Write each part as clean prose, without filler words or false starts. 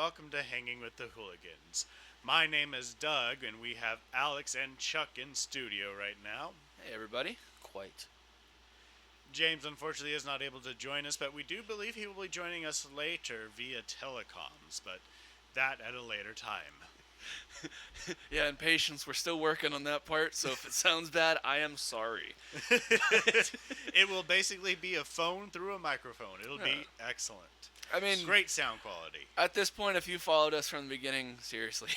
welcome to Hanging with the Hooligans. My name is Doug, and we have Alex and Chuck in studio right now. Hey, everybody. Quite. James, unfortunately, is not able to join us, but we do believe he will be joining us later via telecoms, but that at a later time. Yeah, and patience, we're still working on that part, so if it sounds bad, I am sorry. It will basically be a phone through a microphone. It'll be excellent. I mean, great sound quality. At this point, if you followed us from the beginning, seriously.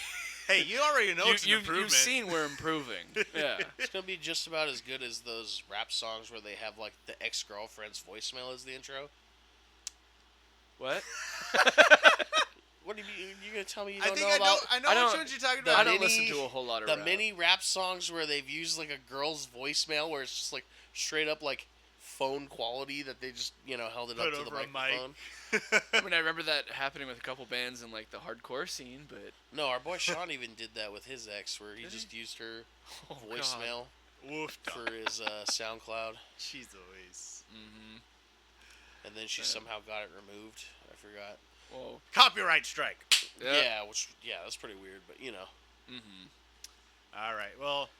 Hey, you already know it's an improvement. You've seen we're improving. Yeah. It's going to be just about as good as those rap songs where they have, like, the ex-girlfriend's voicemail as the intro. What? What do you going to tell me you don't know I about? I know which ones you're talking about. I don't listen to a whole lot of the rap. mini rap songs where they've used, like, a girl's voicemail where it's just, like, straight up, like, phone quality that they just, held it Put up to the microphone. I mean, I remember that happening with a couple bands in, like, the hardcore scene, but... No, our boy Sean even did that with his ex, where he just used her voicemail for his SoundCloud. Jeez Louise. Mm-hmm. And then she somehow got it removed. I forgot. Whoa. Copyright strike. Yeah, that's pretty weird, but Mm-hmm. All right. Well,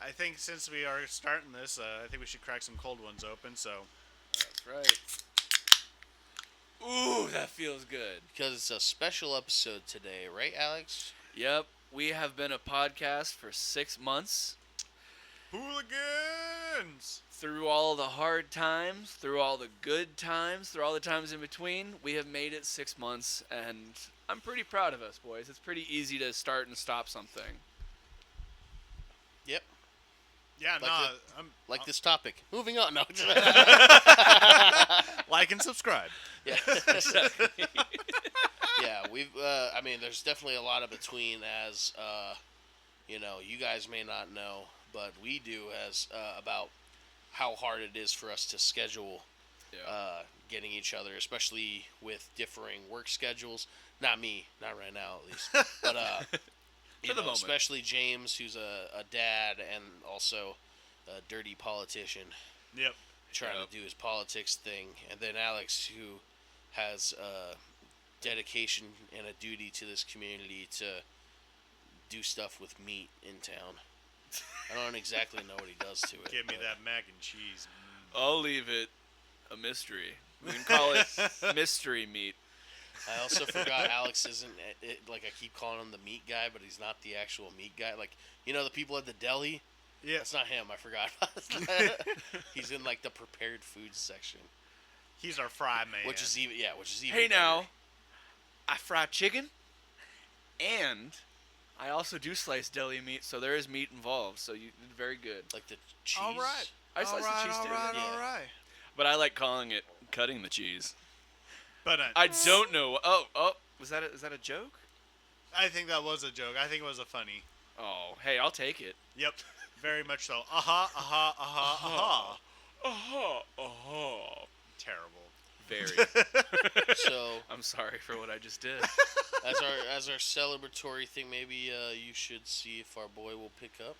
I think since we are starting this, I think we should crack some cold ones open. So. That's right. Ooh, that feels good. Because it's a special episode today, right, Alex? Yep. We have been a podcast for 6 months. Hooligans! Through all the hard times, through all the good times, through all the times in between, we have made it 6 months, and I'm pretty proud of us, boys. It's pretty easy to start and stop something. Yep. Yeah, like this topic. Moving on. No. Like and subscribe. Yeah. Yeah, we've. I mean, there's definitely a lot of between, as you guys may not know, but we do, as about how hard it is for us to schedule getting each other, especially with differing work schedules. Not me, not right now at least, but For the moment. especially James, who's a dad and also a dirty politician. Yep. Trying to do his politics thing, and then Alex, who has a dedication and a duty to this community to do stuff with meat in town. I don't exactly know what he does to it. Give me that mac and cheese. I'll leave it a mystery. We can call it mystery meat. I also forgot Alex isn't, like I keep calling him the meat guy, but he's not the actual meat guy. Like, the people at the deli? Yeah. That's not him, I forgot about that. He's in, like, the prepared foods section. He's our fry man. Which is even Hey, better. now, I fry chicken, and I also do slice deli meat, so there is meat involved, so you did very good. Like the cheese? All right. I slice the cheese, too. All right. But I like calling it cutting the cheese. But I don't know. Oh, is that a joke? I think that was a joke. I think it was a funny. Oh, hey, I'll take it. Yep. Very much so. Aha. Terrible. Very. So I'm sorry for what I just did. as our celebratory thing, maybe you should see if our boy will pick up.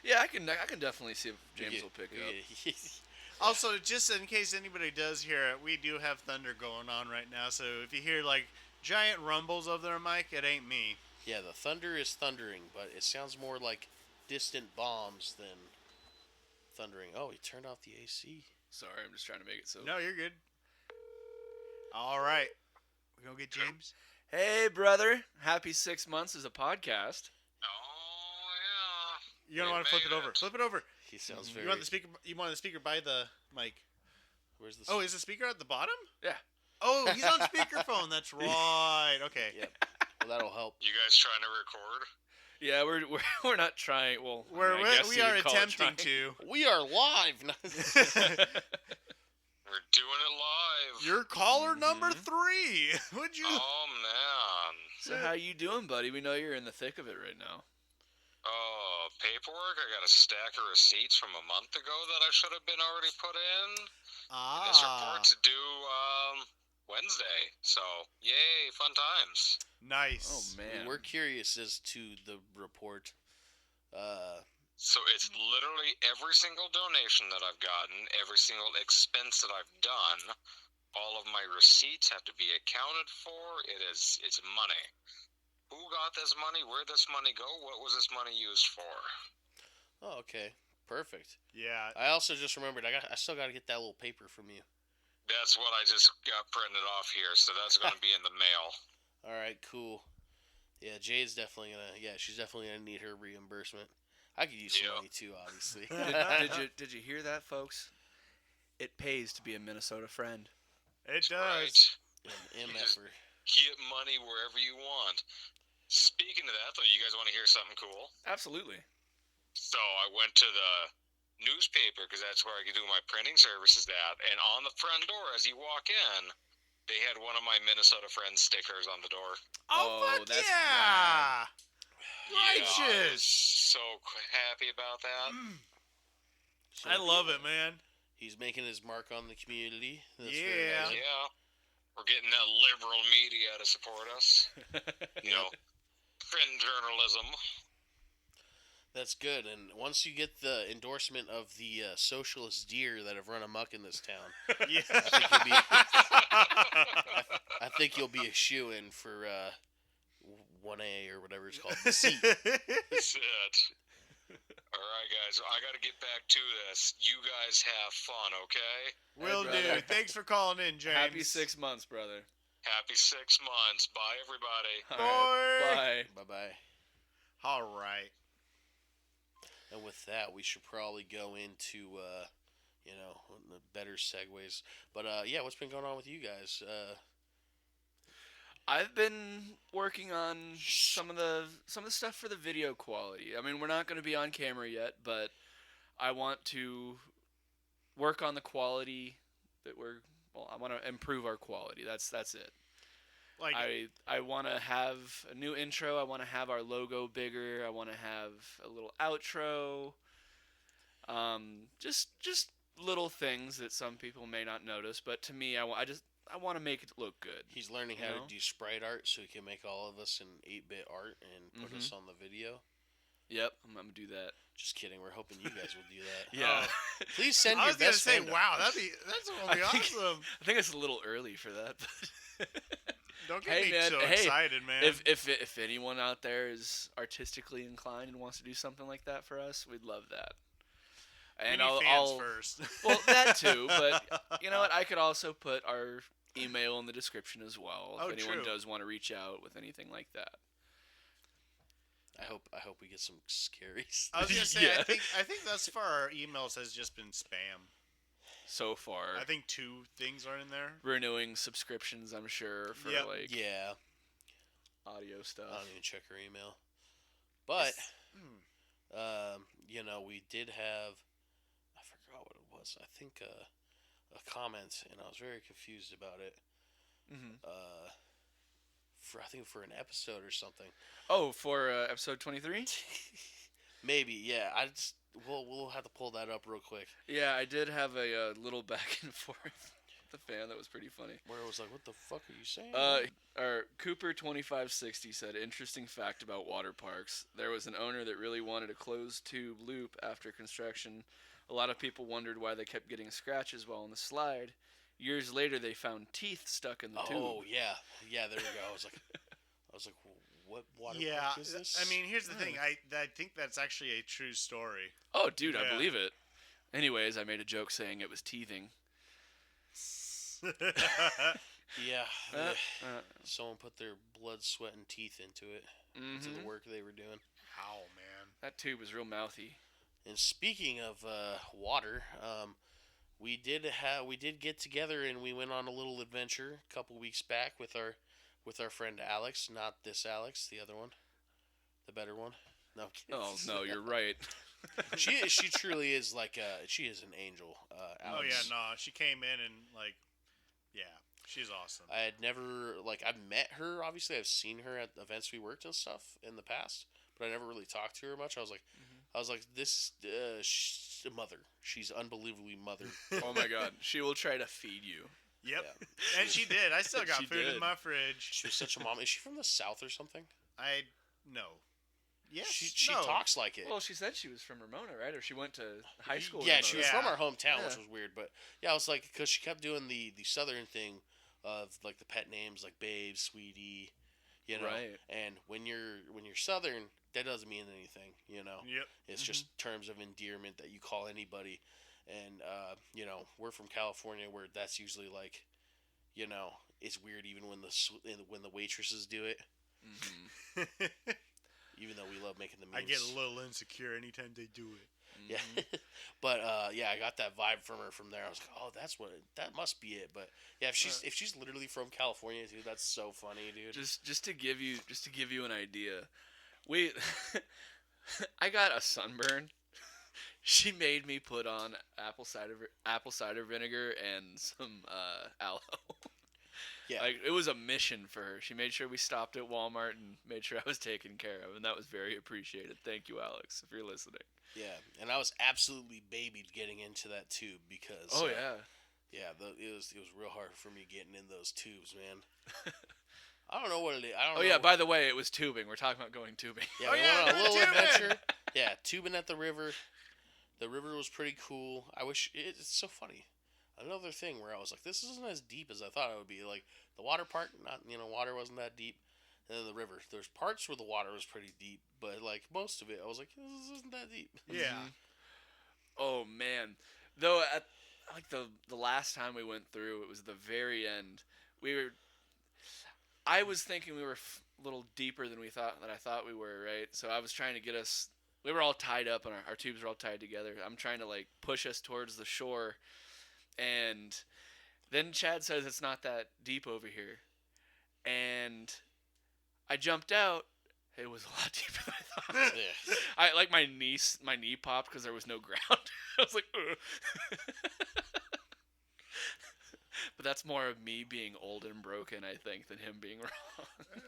Yeah, I can definitely see if James will pick up. Also, just in case anybody does hear it, we do have thunder going on right now. So if you hear like giant rumbles of their mic, it ain't me. Yeah, the thunder is thundering, but it sounds more like distant bombs than thundering. Oh, he turned off the AC. Sorry, I'm just trying to make it so. No, you're good. All right. We gonna get James? Hey, brother. Happy 6 months as a podcast. Oh, yeah. You're gonna want to flip it over. Flip it over. He sounds very... You want the speaker? You want the speaker by the mic? Where's the... Oh, is the speaker at the bottom? Yeah. Oh, he's on speakerphone. That's right. Okay. Yep. Well, that'll help. You guys trying to record? Yeah, we're not trying. Well, we are attempting to. We are live. We're doing it live. You're caller number 3. Would you? Oh, man. So how you doing, buddy? We know you're in the thick of it right now. Oh, paperwork? I got a stack of receipts from a month ago that I should have been already put in. And this report's due Wednesday. So, yay, fun times. Nice. Oh, man. We're curious as to the report. So it's literally every single donation that I've gotten, every single expense that I've done, All of my receipts have to be accounted for. It's money. Who got this money? Where'd this money go? What was this money used for? Oh, okay. Perfect. Yeah. I also just remembered I still got to get that little paper from you. That's what I just got printed off here, so that's going to be in the mail. All right, cool. Yeah, Jade's definitely gonna. Yeah, she's definitely gonna need her reimbursement. I could use some money too, obviously. Did you hear that, folks? It pays to be a Minnesota friend. It does. Right. MFer. Get money wherever you want. Speaking of that, though, you guys want to hear something cool? Absolutely. So I went to the newspaper because that's where I could do my printing services at, and on the front door as you walk in, they had one of my Minnesota Friends stickers on the door. Oh, fuck that's yeah! Yeah, I was Righteous! so happy about that. So I love it, man. He's making his mark on the community. That's very Yeah. nice. Yeah. We're getting that liberal media to support us. You know, print journalism. That's good. And once you get the endorsement of the socialist deer that have run amok in this town, Yeah. I think you'll be a shoo-in for 1A or whatever it's called. The seat. That's it. All right, guys. I got to get back to this. You guys have fun, okay? Will Hey, brother. do. Thanks for calling in, James. Happy 6 months, brother. Happy 6 months. Bye, everybody. All right, Boy. bye. Bye-bye. All right. And with that, we should probably go into, the better segues. But, yeah, what's been going on with you guys? I've been working on some of the stuff for the video quality. I mean, we're not going to be on camera yet, but I want to work on the quality I want to improve our quality. That's it. Like, I want to have a new intro. I want to have our logo bigger. I want to have a little outro. Just little things that some people may not notice, but to me, I want to make it look good. He's learning how to do sprite art so he can make all of us in 8-bit art and put us on the video. Yep, I'm going to do that. Just kidding. We're hoping you guys will do that. Yeah. Please send I your was gonna best say, friend. wow, that's gonna be awesome. I think it's a little early for that. But Don't get Hey, me man, so hey, excited, man. if anyone out there is artistically inclined and wants to do something like that for us, we'd love that. And we need fans first. Well, that too, but you know what? I could also put our email in the description as well if anyone true. does want to reach out with anything like that. I hope we get some scary stuff. I was gonna say, Yeah. I think thus far our emails has just been spam. So far, I think 2 things are in there. renewing subscriptions, I'm sure, for Yep. like Yeah. audio stuff. I don't even check her email. But, Hmm. we did have, I forgot what it was. I think a comment, and I was very confused about it. Mm-hmm. I think for an episode or something. Oh, for episode 23? Maybe, yeah. We'll have to pull that up real quick. Yeah, I did have a little back and forth with the fan that was pretty funny. Where it was like, what the fuck are you saying? Our Cooper2560 said, interesting fact about water parks. There was an owner that really wanted a closed tube loop after construction. A lot of people wondered why they kept getting scratches while on the slide. Years later, they found teeth stuck in the tube. Oh, yeah. Yeah, there we go. I was like, what water park is this? I mean, here's the thing. I think that's actually a true story. Oh, dude, I Yeah. believe it. Anyways, I made a joke saying it was teething. Yeah. Uh, Someone put their blood, sweat, and teeth into it. To the work they were doing. How, man? That tube was real mouthy. And speaking of water, we did get together and we went on a little adventure a couple weeks back with our friend Alex. Not this Alex, the other one, the better one. No, I'm kidding. Oh, no, you're right. she truly is she is an angel. Alex. Oh yeah, no. She came in and yeah, she's awesome. I had never I've met her. Obviously, I've seen her at events we worked and stuff in the past, but I never really talked to her much. I was like, this she's a mother. She's unbelievably mother. Oh my god, she will try to feed you. Yep. Yeah. And she did. I still got She food did. in my fridge. She was such a mom. Is she from the South or something? No. Yes. She no. talks like it. Well, she said she was from Ramona, right? Or she went to high school. Yeah, in she Ramona. was from our hometown, Yeah. which was weird. But yeah, I was like, because she kept doing the southern thing of like the pet names like Babe, Sweetie, you know. Right. And when you're southern, that doesn't mean anything, you know. Yep. It's just terms of endearment that you call anybody. And you know, we're from California, where that's usually like, you know, it's weird even when the waitresses do it. Mm-hmm. Even though we love making the I memes. get a little insecure anytime they do it. Yeah, but yeah, I got that vibe from her from there. I was like, oh, that must be it. But yeah, if she's literally from California too, that's so funny, dude. Just to give you an idea, I got a sunburn. She made me put on apple cider vinegar and some aloe. Yeah, Like, it was a mission for her. She made sure we stopped at Walmart and made sure I was taken care of, and that was very appreciated. Thank you, Alex, if you're listening. yeah, and I was absolutely babied getting into that tube because. Oh yeah. Yeah, it was real hard for me getting in those tubes, man. I don't know what it is. I don't know. Oh yeah. By the way, it was tubing. We're talking about going tubing. Yeah, Oh, we yeah, went on a little tubing! adventure. Yeah, tubing at the river. The river was pretty cool. I wish it's so funny. Another thing where I was like, this isn't as deep as I thought it would be. Like the water part, water wasn't that deep, and then the river. There's parts where the water was pretty deep, but like most of it, I was like, this isn't that deep. Yeah. Oh man. Though at like the last time we went through, it was the very end. I was thinking we were a little deeper than I thought we were, right? So I was trying to get us. We were all tied up, and our tubes were all tied together. I'm trying to like push us towards the shore, and then Chad says it's not that deep over here, and I jumped out. It was a lot deeper than I thought. Yeah. I like my knee popped because there was no ground. I was like, ugh. But that's more of me being old and broken, I think, than him being wrong.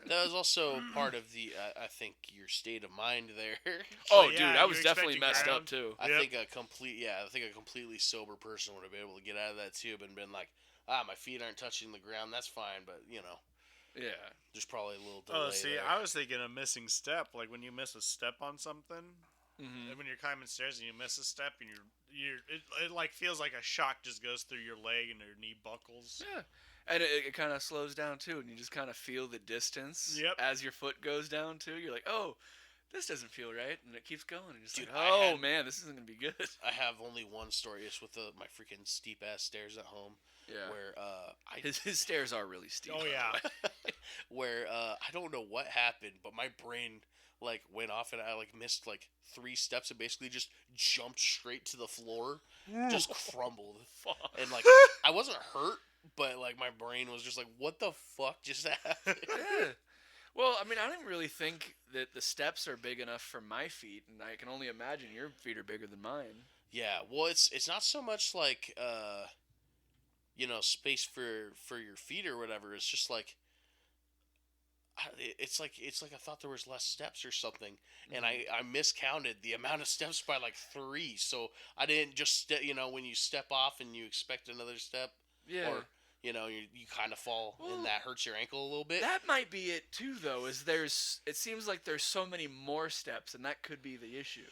That was also part of the, I think, your state of mind there. Oh, yeah, dude, I was you're definitely expecting messed ground. up too. I Yep. think a completely sober person would have been able to get out of that tube and been like, my feet aren't touching the ground. That's fine, but Yeah. there's probably a little delay. Oh, see, there. I was thinking a missing step. Like when you miss a step on something, Mm-hmm. and when you're climbing stairs and you miss a step, and it like feels like a shock just goes through your leg and your knee buckles. Yeah. And it kind of slows down too, and you just kind of feel the distance Yep. as your foot goes down too. You're like, oh, this doesn't feel right, and it keeps going. And you're just Dude, like, I oh had- man, this isn't gonna be good. I have only one story. It's with my freaking steep ass stairs at home. Yeah. Where His stairs are really steep. Oh by the yeah. way. where I don't know what happened, but my brain like went off and I like missed like 3 steps and basically just jumped straight to the floor, just crumbled. Fuck. And like I wasn't hurt, but like my brain was just like, what the fuck just happened? Yeah. Well, I mean, I didn't really think that the steps are big enough for my feet, and I can only imagine your feet are bigger than mine. Yeah, well, it's not so much like space for your feet or whatever. It's just like it's like I thought there was less steps or something, and I miscounted the amount of steps by like 3. So I didn't just when you step off and you expect another step, Yeah. or you kind of fall Well, and that hurts your ankle a little bit. That might be it too, though. It seems like there's so many more steps, and that could be the issue.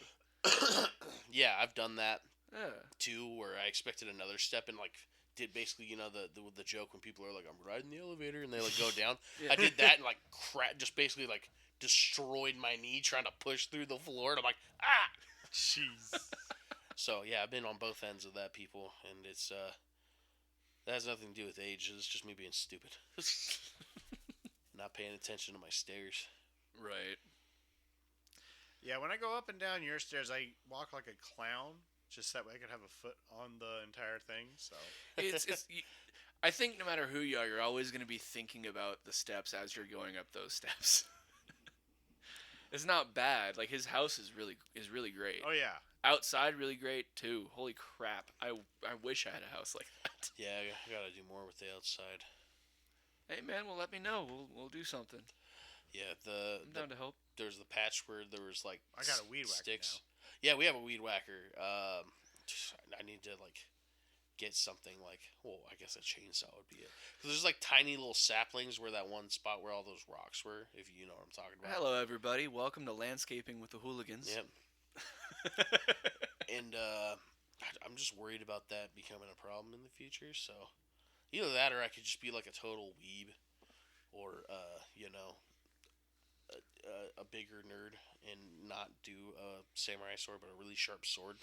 Yeah, I've done that Yeah. too, where I expected another step and like did basically the joke when people are like, I'm riding the elevator and they like go down. Yeah. I did that and like just basically like destroyed my knee trying to push through the floor, and I'm like, ah. Jeez. So yeah, I've been on both ends of that, people, and it's that has nothing to do with age. It's just me being stupid, not paying attention to my stairs. Right. Yeah, when I go up and down your stairs, I walk like a clown, just that way I could have a foot on the entire thing. So I think no matter who you are, you're always going to be thinking about the steps as you're going up those steps. It's not bad. Like, his house is really great. oh yeah, Outside, really great too. Holy crap! I wish I had a house like that. Yeah, I gotta do more with the outside. Hey man, well, let me know. We'll do something. Yeah, I'm down to help. there's the patch where there was like I got a weed whacker sticks. Yeah, we have a weed whacker. I need to like get something like, well, I guess a chainsaw would be it. Because there's like tiny little saplings where that one spot where all those rocks were, if you know what I'm talking about. Hello, everybody. Welcome to Landscaping with the Hooligans. Yep. And I'm just worried about that becoming a problem in the future. So either that, or I could just be like a total weeb, or a bigger nerd and not do a samurai sword, but a really sharp sword.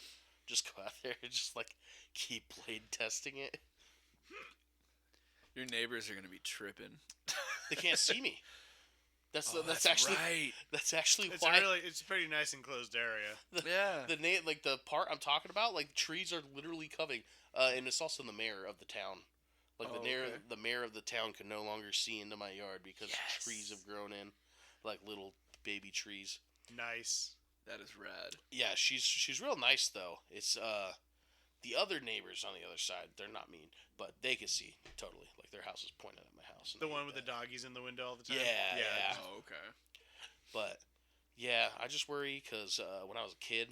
Just go out there and just like keep blade testing it. Your neighbors are gonna be tripping. They can't see me. That's actually right. That's actually It's why. it's a pretty nice enclosed area. The part I'm talking about, like trees are literally covering, and it's also the mayor of the town. Like the mayor of the town can no longer see into my yard because trees have grown in, like little baby trees. Nice. That is rad. Yeah, she's real nice though. It's the other neighbors on the other side, they're not mean, but they can see totally. Like their house is pointed at my house. The one with the doggies in the window all the time? Yeah. Oh, okay. But, yeah, I just worry because when I was a kid,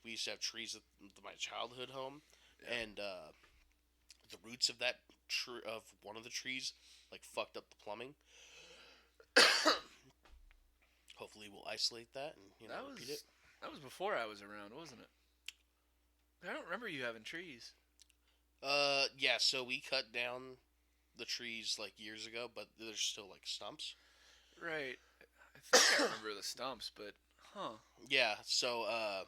we used to have trees at my childhood home, and the roots of of one of the trees, like, fucked up the plumbing. Hopefully we'll isolate that and, repeat it. That was before I was around, wasn't it? I don't remember you having trees. Yeah, so we cut down the trees, like, years ago, but there's still, like, stumps. Right. I think I remember the stumps, but, huh. Yeah, so,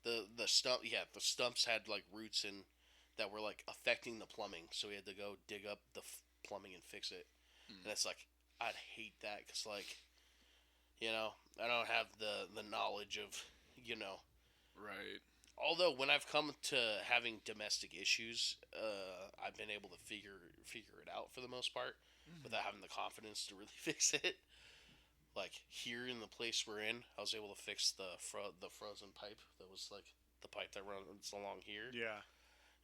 the stumps had, like, roots in that were, like, affecting the plumbing, so we had to go dig up the plumbing and fix it. And it's like, I'd hate that, because, like, I don't have the knowledge of, Right. Although when I've come to having domestic issues, I've been able to figure it out for the most part, without having the confidence to really fix it. Like here in the place we're in, I was able to fix the frozen pipe that was like the pipe that runs along here. Yeah.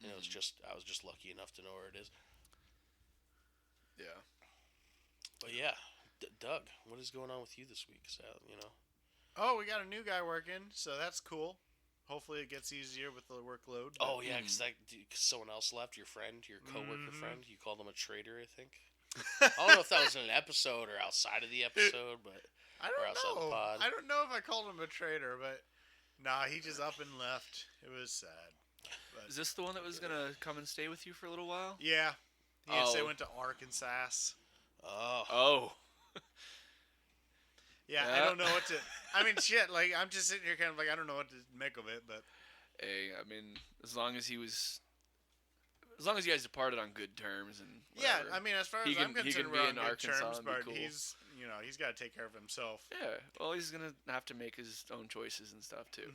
And I was just lucky enough to know where it is. Yeah. But yeah, Doug, what is going on with you this week? So, Oh, we got a new guy working, so that's cool. Hopefully it gets easier with the workload. Oh, yeah, because someone else left, your friend, your coworker friend. You called him a traitor, I think. I don't know if that was in an episode or outside of the episode, but... I don't know. I don't know if I called him a traitor, but... Nah, he just up and left. It was sad. But, is this the one that was going to come and stay with you for a little while? Yeah. He went to Arkansas. Oh. Yeah, I don't know what to... I mean, shit, like, I'm just sitting here kind of like, I don't know what to make of it, but... Hey, I mean, as long as you guys departed on good terms and Yeah, whatever, I mean, as far as I'm concerned, we're on good terms, but cool. he's got to take care of himself. Yeah, well, he's going to have to make his own choices and stuff, too.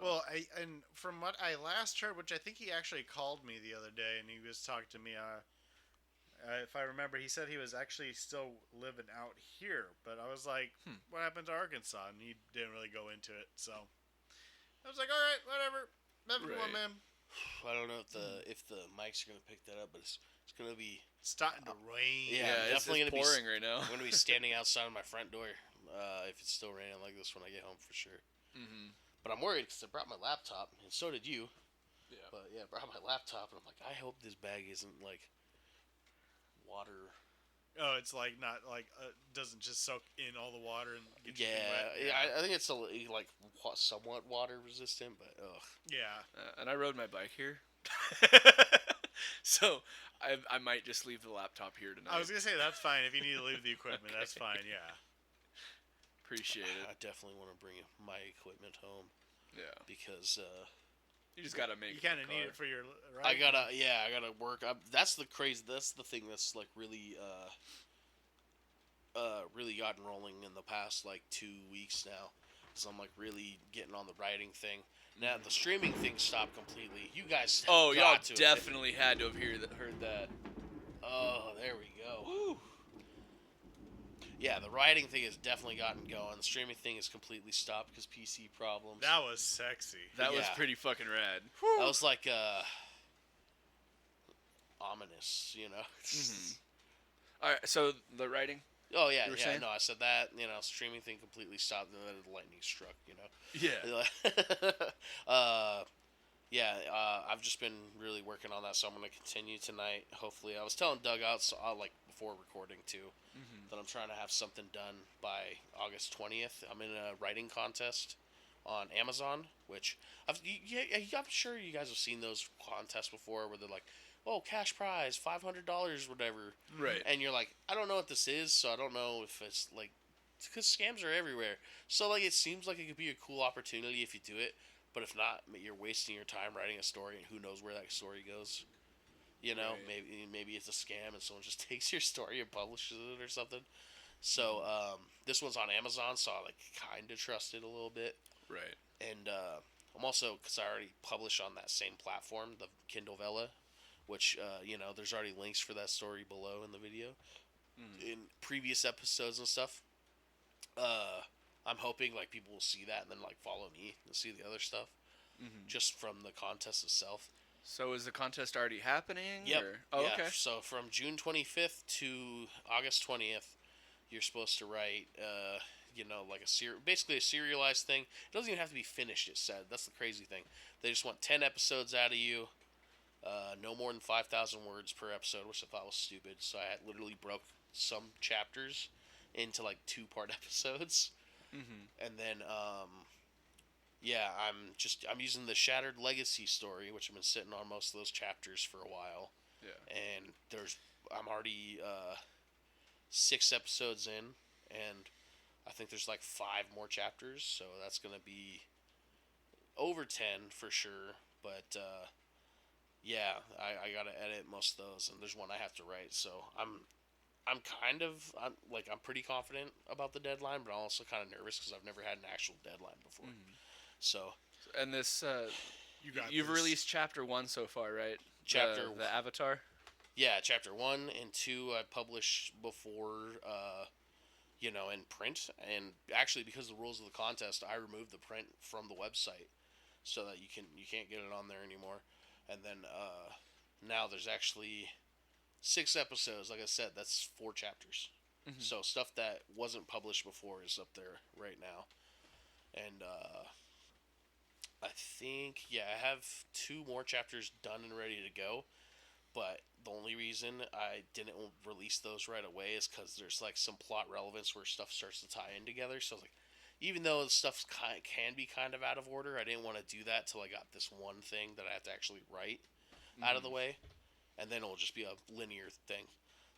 Well, and from what I last heard, which I think he actually called me the other day, and he was talking to me, if I remember, he said he was actually still living out here, but I was like, what happened to Arkansas? And he didn't really go into it, so I was like, all right, whatever. Everyone, man. I don't know if the mics are going to pick that up, but it's going to be... starting to rain. Yeah, it's definitely going to be pouring right now. I'm going to be standing outside of my front door if it's still raining like this when I get home, for sure. But I'm worried because I brought my laptop, and so did you. Yeah. But, yeah, I brought my laptop, and I'm like, I hope this bag isn't, like... water. Oh, it's like not like doesn't just soak in all the water and get you wet. Yeah, I think it's like somewhat water resistant, but ugh. Yeah. And I rode my bike here, so I might just leave the laptop here tonight. I was gonna say that's fine if you need to leave the equipment. That's fine. Yeah. Appreciate it. I definitely want to bring my equipment home. Yeah. Because you just gotta make. You kind of need it for your. Right? I gotta work. That's the thing that's like really really gotten rolling in the past like 2 weeks now. So I'm like really getting on the writing thing. Now the streaming thing stopped completely. You guys. Oh, y'all definitely had to have heard that. Oh, there we go. Woo. Yeah, the writing thing has definitely gotten going. The streaming thing is completely stopped because PC problems. That was sexy. That was pretty fucking rad. Whew. That was like ominous, All right, so the writing. Oh yeah, saying? no, I said that. Streaming thing completely stopped, and then the lightning struck. Yeah. Yeah, I've just been really working on that, so I'm gonna continue tonight. Hopefully, I was telling Doug out like before recording too that I'm trying to have something done by August 20th. I'm in a writing contest on Amazon, which I'm sure you guys have seen those contests before, where they're like, "Oh, cash prize, $500, whatever," Right. and you're like, "I don't know what this is, so I don't know if it's like." Because scams are everywhere, so like it seems like it could be a cool opportunity if you do it. But if not, you're wasting your time writing a story, and who knows where that story goes. You know, Right. maybe it's a scam, and someone just takes your story and publishes it or something. So this one's on Amazon, so I like kind of trust it a little bit. Right. And I'm also, because I already publish on that same platform, the Kindle Vella, which there's already links for that story below in the video, in previous episodes and stuff. I'm hoping like people will see that and then like follow me and see the other stuff just from the contest itself. So is the contest already happening? Yep. Or? Oh, yeah. okay. So from June 25th to August 20th, you're supposed to write, like basically a serialized thing. It doesn't even have to be finished. It said that's the crazy thing. They just want 10 episodes out of you. No more than 5,000 words per episode, which I thought was stupid. So I had literally broke some chapters into like 2-part episodes. And then I'm using the Shattered Legacy story, which I've been sitting on most of those chapters for a while. Yeah. And I'm already 6 episodes in, and I think there's like 5 more chapters, so that's gonna be over 10 for sure. But I gotta edit most of those, and there's one I have to write. So I'm pretty confident about the deadline, but I'm also kind of nervous because I've never had an actual deadline before. So, And this, you've this. released chapter 1 so far, right? Chapter the Avatar. Yeah, chapter 1 and 2 I published before, in print. And actually, because of the rules of the contest, I removed the print from the website so that you can't get it on there anymore. And then now there's actually 6 episodes. Like I said, that's 4 chapters. So stuff that wasn't published before is up there right now. And I think, I have 2 more chapters done and ready to go. But the only reason I didn't release those right away is because there's like some plot relevance where stuff starts to tie in together. So like, even though the stuff can be kind of out of order, I didn't want to do that till I got this one thing that I have to actually write out of the way, and then it'll just be a linear thing.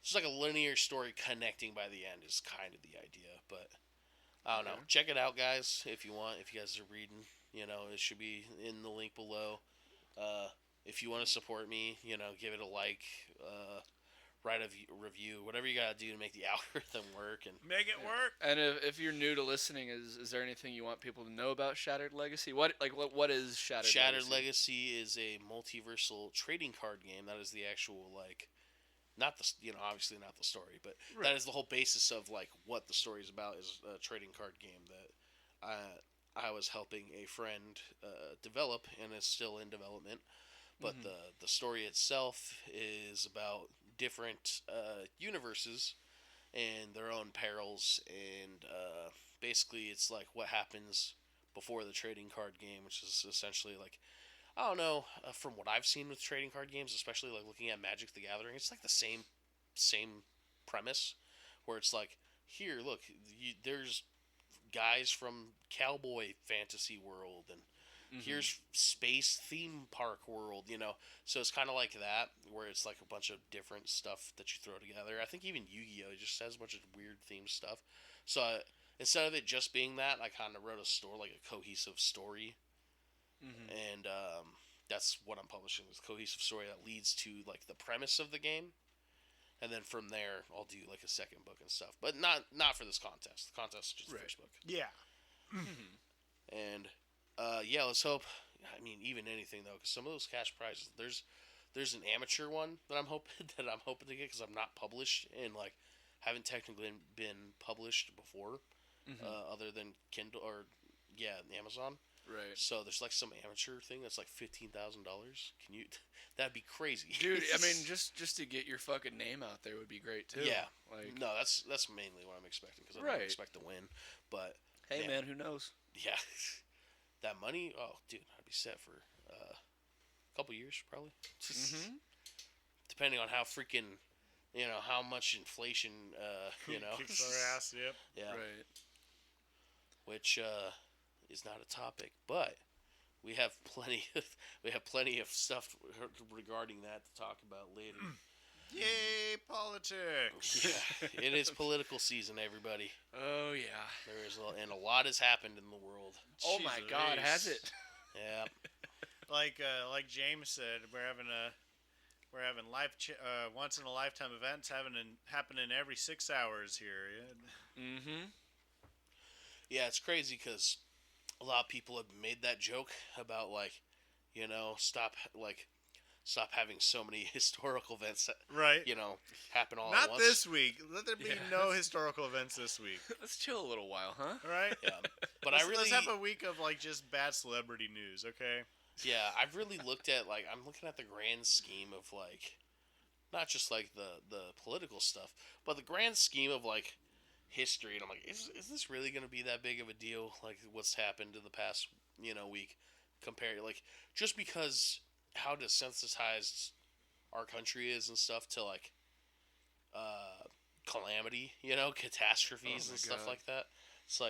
Just like a linear story connecting by the end is kind of the idea. But I don't know. Check it out, guys, if you want. If you guys are reading, it should be in the link below. If you want to support me, give it a like, write a review, whatever you gotta do to make the algorithm work and Make it work. And if you're new to listening, is there anything you want people to know about Shattered Legacy? What is Shattered Legacy? Shattered Legacy is a multiversal trading card game. That is the actual not the obviously not the story, but that is the whole basis of what the story is about. Is a trading card game that I was helping a friend develop and is still in development. But the story itself is about different universes and their own perils, and basically it's like what happens before the trading card game, which is essentially I don't know, from what I've seen with trading card games, especially looking at Magic the Gathering, it's the same premise, where it's here, look, there's guys from cowboy fantasy world, and here's space theme park world, so it's kind of like that, where it's a bunch of different stuff that you throw together. I think even Yu-Gi-Oh just has a bunch of weird themed stuff. So instead of it just being that, I kind of wrote a story, a cohesive story. And that's what I'm publishing, is a cohesive story that leads to the premise of the game, and then from there I'll do a second book and stuff, but not for this contest. The contest is just the first book. Yeah. And let's hope. I mean, even anything though, because some of those cash prizes, there's an amateur one that I'm hoping to get, because I'm not published and haven't technically been published before, other than Kindle or Amazon. Right. So there's some amateur thing that's $15,000. Can you? That'd be crazy, dude. I mean, just to get your fucking name out there would be great too. Yeah. No, that's mainly what I'm expecting, because I don't expect to win. But hey, man, who knows? Yeah. That money, oh, dude, I'd be set for couple years probably. Mm-hmm. Depending on how freaking, how much inflation, Kicks our ass. Yep. yeah, Right. which is not a topic, but we have plenty of stuff regarding that to talk about later. Yay, politics! Yeah, it is political season, everybody. Oh yeah. There is a lot has happened in the world. Oh my Jeez God, Louise. has it? Yeah, Like James said, we're having once in a lifetime events happening every 6 hours here. Mm-hmm. yeah, it's crazy because a lot of people have made that joke about stop having so many historical events that, Right. happen all at Not once. this week. Let there be Yeah. no historical events this week. Let's chill a little while, huh? Right. Yeah, but Let's have a week of just bad celebrity news. Okay. yeah, I've really looked at I'm looking at the grand scheme of not just the political stuff, but the grand scheme of history, and I'm like, is this really going to be that big of a deal? Like what's happened in the past week, compared just because how desensitized our country is and stuff to calamity, catastrophes and stuff God. like that. It's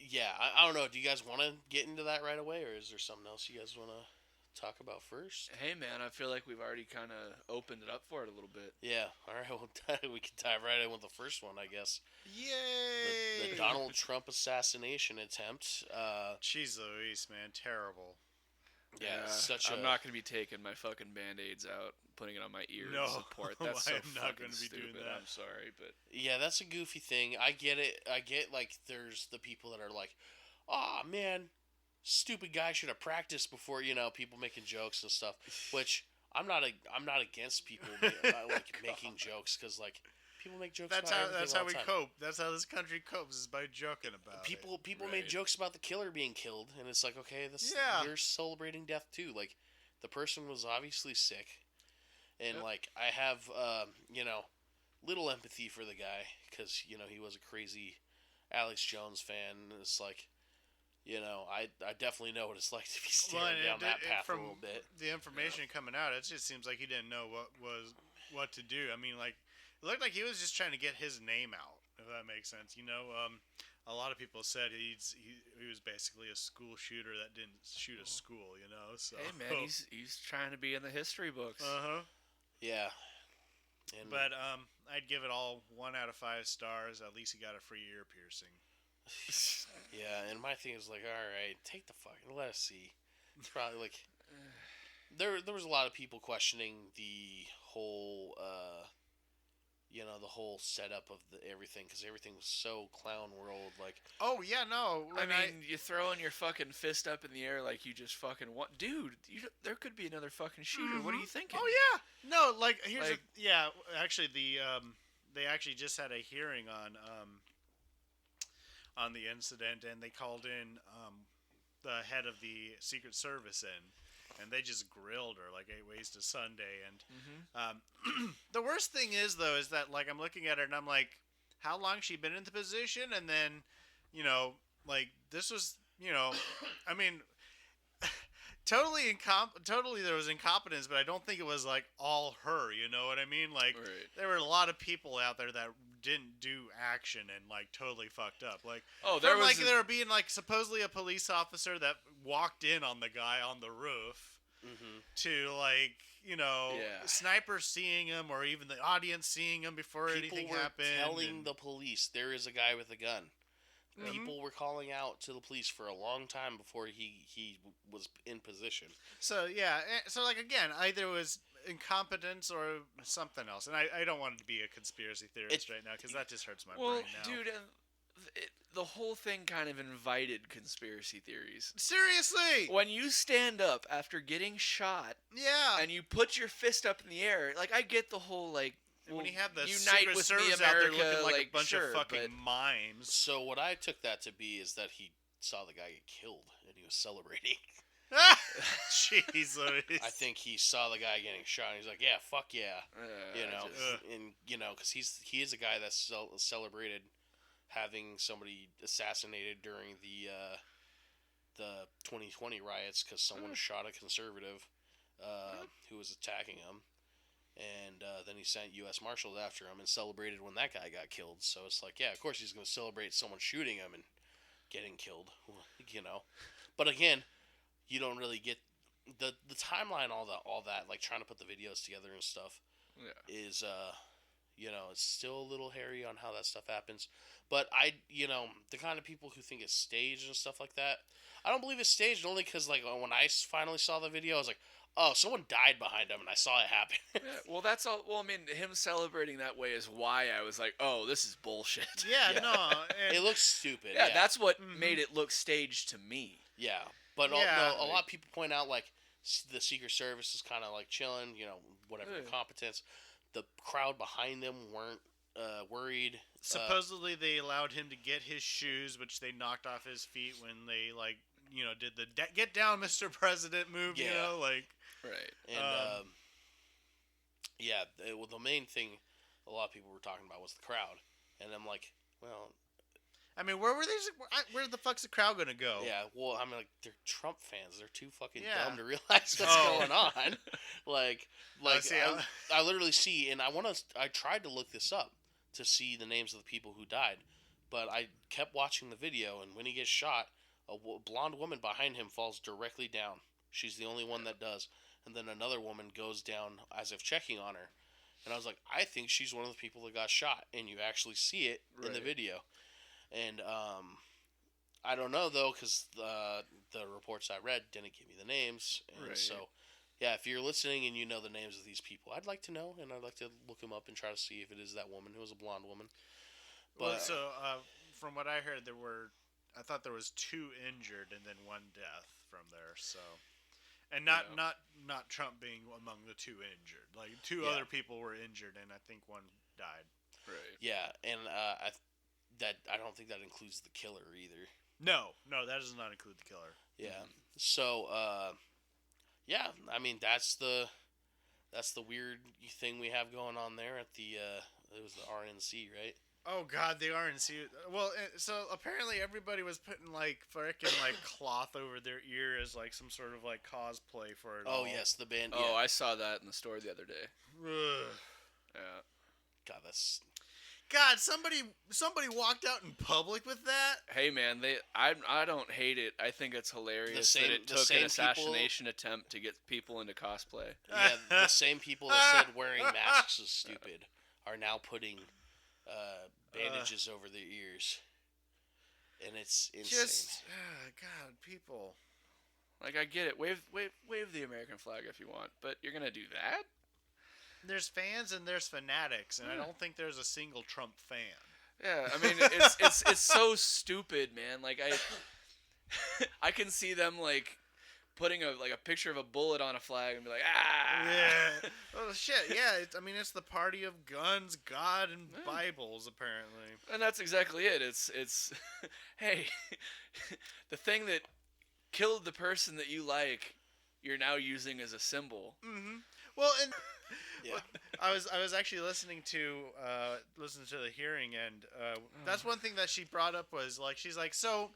yeah, I don't know. Do you guys want to get into that right away, or is there something else you guys want to talk about first? Hey man, I feel like we've already kind of opened it up for it a little bit. Yeah, all right. We can dive right in with the first one, I guess. Yay! The Donald Trump assassination attempt. Jeez Louise, man, terrible. Yeah, such I'm a- not gonna be taking my fucking band-aids out, putting it on my ear No, to support. That's so I am not fucking gonna be doing stupid. that. I'm sorry, but Yeah, that's a goofy thing. I get it. I get there's the people that are like, "Oh man, stupid guy should have practiced before." People making jokes and stuff. Which I'm not against people making jokes because people make jokes. That's about how everything all we the time. cope. That's how this country copes, is by joking about People Right. made jokes about the killer being killed, and it's okay, Yeah. you're celebrating death too. The person was obviously sick, and Yep. I have little empathy for the guy because he was a crazy Alex Jones fan. And it's I definitely know what it's like to be staring down that path a little bit. The information coming out, it just seems like he didn't know what to do. I mean, it looked like he was just trying to get his name out, if that makes sense. A lot of people said he was basically a school shooter that didn't shoot a school. So hey man, he's trying to be in the history books. Yeah, and But I'd give it all 1 out of 5 stars. At least he got a free ear piercing. yeah, and my thing is all right, take the fucking let us see. It's probably there was a lot of people questioning the whole the whole setup of everything because everything was so clown world. Oh yeah, no. I mean, you throwing your fucking fist up in the air like you just fucking want, dude. There could be another fucking shooter. What are you thinking? Oh yeah, no. Here's Like- actually they actually just had a hearing on the incident, and they called in the head of the Secret Service and they just grilled her 8 ways to Sunday. And the worst thing is though is that I'm looking at her and I'm like, how long she been in the position? And then this was I mean. Totally there was incompetence, but I don't think it was all her, you know what I mean? Right. There were a lot of people out there that didn't do action and totally fucked up. There From, was they were being supposedly a police officer that walked in on the guy on the roof to Yeah. sniper seeing him, or even the audience seeing him before people anything were happened. telling the police there is a guy with a gun. People were calling out to the police for a long time before he was in position. So yeah, again, either it was incompetence or something else, and I don't want to be a conspiracy theorist right now because that just hurts my well, brain now. dude, the whole thing kind of invited conspiracy theories. Seriously, When you stand up after getting shot yeah. and you put your fist up in the air, I get the whole When you have the unite Secret with Service me, out there America, looking like a bunch sure, of fucking but- mimes. So what I took that to be is that he saw the guy get killed and he was celebrating. Jeez Louise. I think he saw the guy getting shot and he's like, yeah, fuck yeah. just- And because he is a guy that's celebrated having somebody assassinated during the the 2020 riots because someone shot a conservative who was attacking him. And then he sent U.S. Marshals after him and celebrated when that guy got killed. So it's like, yeah, of course he's going to celebrate someone shooting him and getting killed, you know. But again, you don't really get the timeline, all that, like trying to put the videos together and stuff. Yeah. Is it's still a little hairy on how that stuff happens. But the kind of people who think it's staged and stuff like that, I don't believe it's staged only because like when I finally saw the video, I was like, oh, someone died behind him, and I saw it happen. Yeah, well, that's all. Well, I mean, him celebrating that way is why I was like, oh, this is bullshit. Yeah, no. It looks stupid. Yeah, that's what made it look staged to me. Yeah, but Yeah. a lot of people point out like the Secret Service is kind of like chilling, whatever incompetence. The crowd behind them weren't worried. Supposedly they allowed him to get his shoes, which they knocked off his feet when they did the "Get down, Mr. President" move. Yeah. Right. And the main thing a lot of people were talking about was the crowd, and I'm like, well, I mean, where were they? Where the fuck's the crowd gonna go? yeah, well, I mean, like they're Trump fans. They're too fucking Yeah. dumb to realize what's going on. I literally see, and I tried to look this up to see the names of the people who died, but I kept watching the video, and when he gets shot, a blonde woman behind him falls directly down. She's the only one that does. And then another woman goes down as if checking on her. And I was like, I think she's one of the people that got shot. And you actually see it in the video. And I don't know, though, because the reports I read didn't give me the names. And so, yeah, if you're listening and you know the names of these people, I'd like to know. And I'd like to look them up and try to see if it is that woman. It was a blonde woman. But from what I heard, I thought there was 2 injured and then 1 death from there. So, and not Trump being among the 2 injured. Like 2 other people were injured, and I think 1 died. Right. Yeah, and I don't think that includes the killer either. No, that does not include the killer. Yeah. So, I mean that's the weird thing we have going on there at the it was the RNC, right? Oh God, they are in see. Well, so apparently everybody was putting like freaking like cloth over their ear as like some sort of like cosplay for it. Oh yes, the band. Oh, Yeah. I saw that in the store the other day. Ugh. Yeah. God, somebody walked out in public with that. Hey man, I don't hate it. I think it's hilarious that it took an assassination attempt to get people into cosplay. Yeah, the same people that said wearing masks is stupid are now putting bandages over their ears, and it's insane. God, people. Like I get it, wave the American flag if you want, but you're gonna do that? There's fans and there's fanatics, and I don't think there's a single Trump fan. Yeah, I mean it's so stupid, man. Like I can see them like putting a picture of a bullet on a flag and be like, ah. Yeah. Oh shit. Yeah. It's the party of guns, God, and Bibles apparently. And that's exactly it. It's hey, the thing that killed the person that you like, you're now using as a symbol. Mm-hmm. Well, and Yeah. I was actually listening to the hearing, and that's one thing that she brought up was like she's like so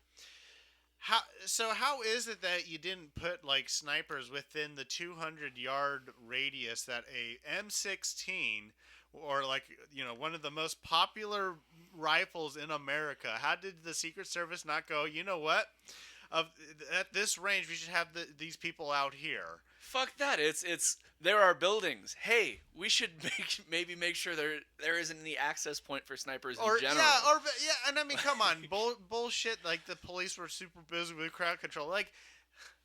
how is it that you didn't put like snipers within the 200-yard radius that a M16 or like one of the most popular rifles in America? How did the Secret Service not go? You know what? At this range, we should have these people out here. Fuck that! It's there are buildings. Hey, we should maybe make sure there isn't any access point for snipers in general. And I mean, come on, bullshit. Like the police were super busy with crowd control. Like,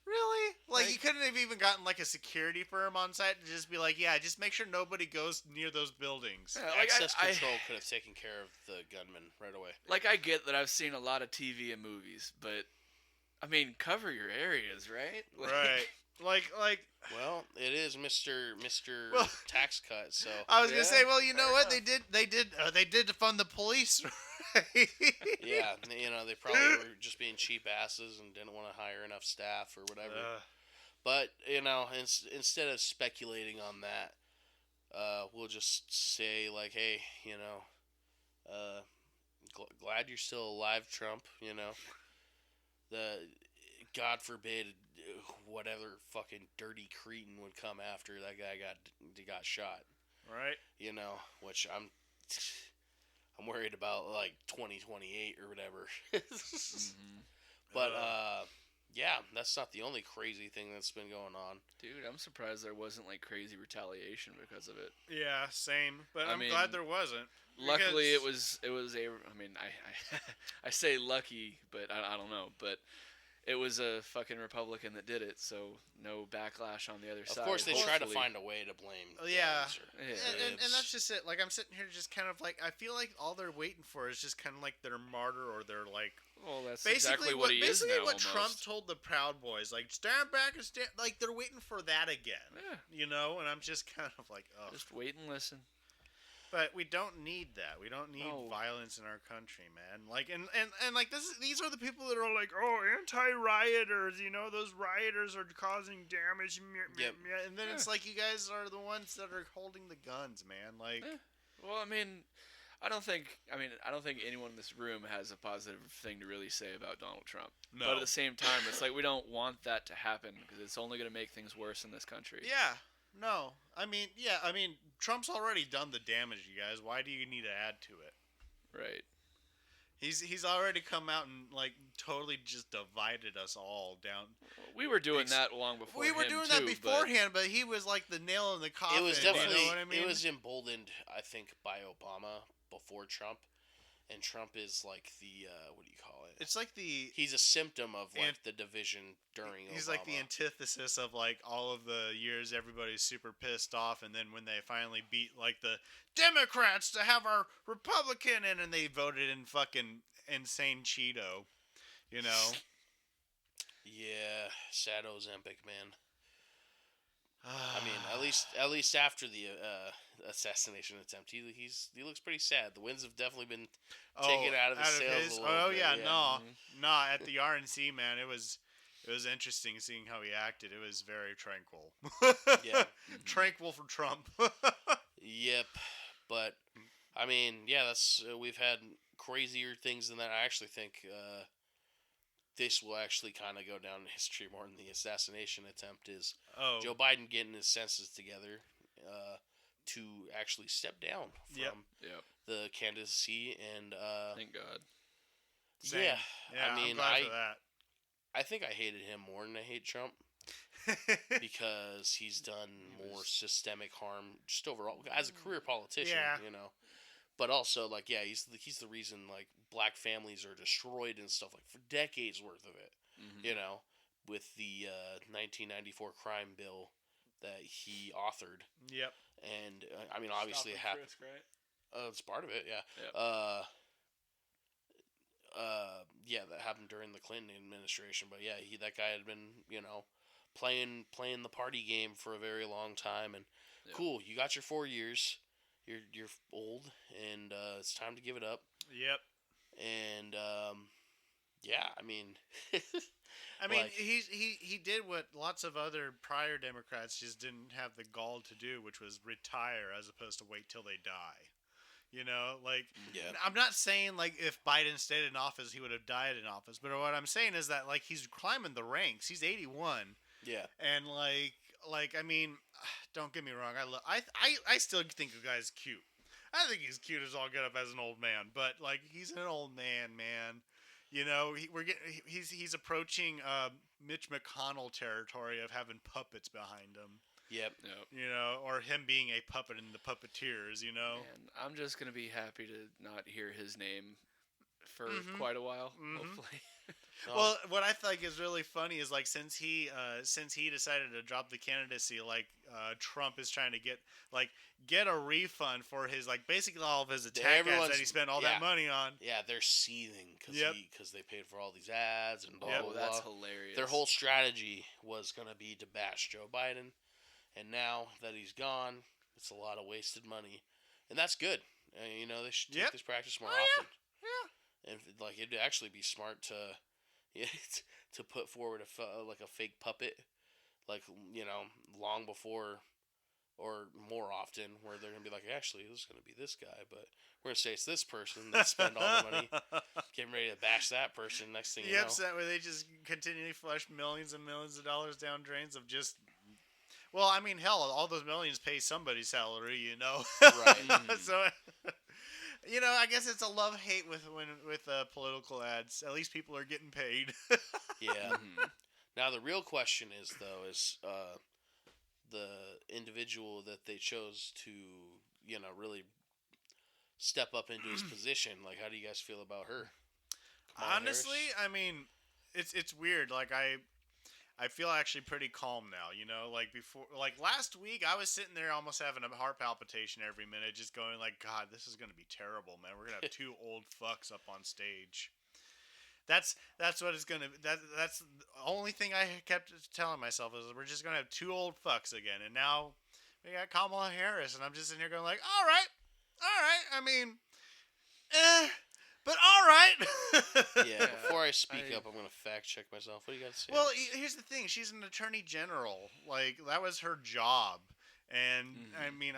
really? Like you couldn't have even gotten like a security firm on site to just be like, yeah, just make sure nobody goes near those buildings. Yeah, like Access control could have taken care of the gunman right away. Like I get that I've seen a lot of TV and movies, but I mean, cover your areas, right? Right. Like. Well, it is Mr. Tax Cut. So I was gonna say, well, you know what? They did to fund the police. Right? Yeah, they probably were just being cheap asses and didn't want to hire enough staff or whatever. But instead of speculating on that, we'll just say like, hey, glad you're still alive, Trump. God forbid, whatever fucking dirty cretin would come after that guy got shot. Right. You know, which I'm worried about, like 2028 or whatever. Mm-hmm. But yeah, that's not the only crazy thing that's been going on. Dude, I'm surprised there wasn't like crazy retaliation because of it. Yeah, same. But I I'm mean, glad there wasn't. Luckily, because- it was a. I mean, I say lucky, but I don't know. But it was a fucking Republican that did it, so no backlash on the other side. Of course, they try to hopefully. find a way to blame. Yeah. gangs or Yeah. And that's just it. Like, I'm sitting here just kind of like, I feel like all they're waiting for is just kind of like their martyr or their like. Well, that's Basically, exactly what he is now. what almost. Trump told the Proud Boys, like stand back and stand. Like they're waiting for that again. Yeah. You know, and I'm just kind of like, oh. Just wait and listen. But we don't need that. We don't need No. violence in our country, man. Like, and like these are the people that are like, oh, anti-rioters. You know, those rioters are causing damage. Yep. And then it's like you guys are the ones that are holding the guns, man. Like, Well, I mean, I don't think anyone in this room has a positive thing to really say about Donald Trump. No. But at the same time, it's like we don't want that to happen because it's only going to make things worse in this country. yeah, no. I mean, Trump's already done the damage, you guys. Why do you need to add to it? Right. He's already come out and like totally just divided us all down. We were doing that long before. We were him doing too, that beforehand, but he was like the nail in the coffin. It was definitely, you know what I mean? it was emboldened, I think, by Obama before Trump, and Trump is like the what do you call it? It's like He's a symptom of like And- the division during. He's Obama. like the antithesis of like all of the years everybody's super pissed off, and then when they finally beat like the Democrats to have our Republican in, and they voted in fucking insane Cheeto, you know. Yeah, sad Ozempic, man. I mean, at least after the assassination attempt, he looks pretty sad. The winds have definitely been taken out of his sails a little Oh bit, yeah, yeah. no, at the RNC, man, it was interesting seeing how he acted. It was very tranquil. Yeah. Tranquil for Trump. Yep, but I mean, yeah, that's we've had crazier things than that. I actually think this will actually kind of go down in history more than the assassination attempt is. Oh, Joe Biden getting his senses together to actually step down from Yep. the candidacy, and Thank God. same. yeah, yeah. I mean, I'm glad for that. I think I hated him more than I hate Trump because he's done more systemic harm just overall as a career politician, Yeah. you know. But also, like, yeah, he's the reason like black families are destroyed and stuff, like for decades worth of it, Mm-hmm. you know, with the 1994 crime bill that he authored, Yep. and I mean, obviously it happened. It's part of it, yeah. Yep. Yeah, that happened during the Clinton administration. But yeah, that guy had been, you know, playing the party game for a very long time. And Yep. cool, you got your 4 years. You're old, and it's time to give it up. Yep. And yeah, I mean, I mean, like- he did what lots of other prior Democrats just didn't have the gall to do, which was retire as opposed to wait till they die. You know, like, yeah, I'm not saying like if Biden stayed in office, he would have died in office. But what I'm saying is that like he's climbing the ranks. He's 81, yeah, and like I mean, don't get me wrong. I still think the guy's cute. I think he's cute as all get up as an old man. But like he's an old man. You know, he's approaching Mitch McConnell territory of having puppets behind him. yep. Yep. You know, or him being a puppet in the Puppeteers. You know. And I'm just gonna be happy to not hear his name for Mhm. quite a while. Mhm. Hopefully. No, Well, what I think is really funny is like since he decided to drop the candidacy, like Trump is trying to get a refund for his like basically all of his attack ads Everyone's- that he spent all yeah. that money on. yeah, they're seething Yep. because they paid for all these ads and blah Yep. blah Oh, blah. that's hilarious. Their whole strategy was going to be to bash Joe Biden, and now that he's gone, it's a lot of wasted money, and that's good. You know, they should take Yep. this practice more Oh, yeah. often. And like it'd actually be smart to, to put forward like a fake puppet, like, you know, long before or more often, where they're gonna be like, actually, this is gonna be this guy, but we're gonna say it's this person that spend all the money, getting ready to bash that person. Next thing you know, upset where they just continually flush millions and millions of dollars down drains of just. Well, I mean, hell, all those millions pay somebody's salary, you know. right? So, you know, I guess it's a love-hate with political ads. At least people are getting paid. Yeah. Mm-hmm. Now the real question is though the individual that they chose to really step up into his position. Like, how do you guys feel about her? Kamala Honestly, Harris? I mean, it's weird. Like I feel actually pretty calm now, you know. Like before, like last week, I was sitting there almost having a heart palpitation every minute, just going like, "God, this is gonna be terrible, man. We're gonna have two old fucks up on stage." That's what it's gonna. That's the only thing I kept telling myself is we're just gonna have two old fucks again. And now we got Kamala Harris, and I'm just in here going like, "All right, all right. I mean, but all right." Yeah. Before I speak up, I'm gonna fact check myself. What do you got to say? Well, here's the thing. She's an attorney general. Like, that was her job. And, I mean,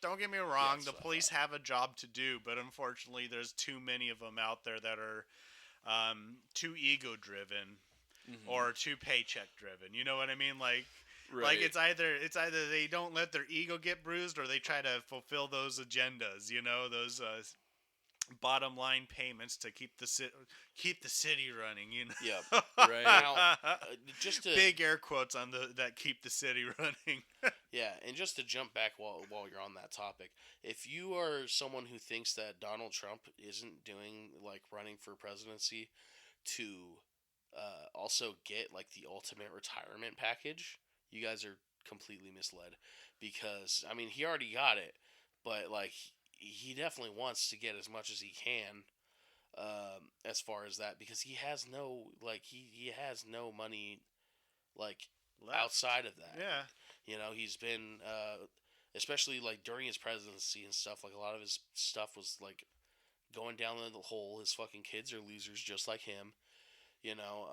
don't get me wrong. that's The what I police have a job to do. But unfortunately, there's too many of them out there that are too ego-driven or too paycheck-driven. You know what I mean? Like, Right. it's either they don't let their ego get bruised or they try to fulfill those agendas. You know, those bottom line payments to keep the city running. You know. Yep. Right. Now, just to Big air quotes on that keep the city running. yeah, and just to jump back while you're on that topic, if you are someone who thinks that Donald Trump isn't doing like running for presidency to also get like the ultimate retirement package, you guys are completely misled, because I mean he already got it, but like he definitely wants to get as much as he can, as far as that, because he has no like he has no money like Left. outside of that. Yeah. You know, he's been especially like during his presidency and stuff, like a lot of his stuff was like going down the hole. His fucking kids are losers just like him. You know,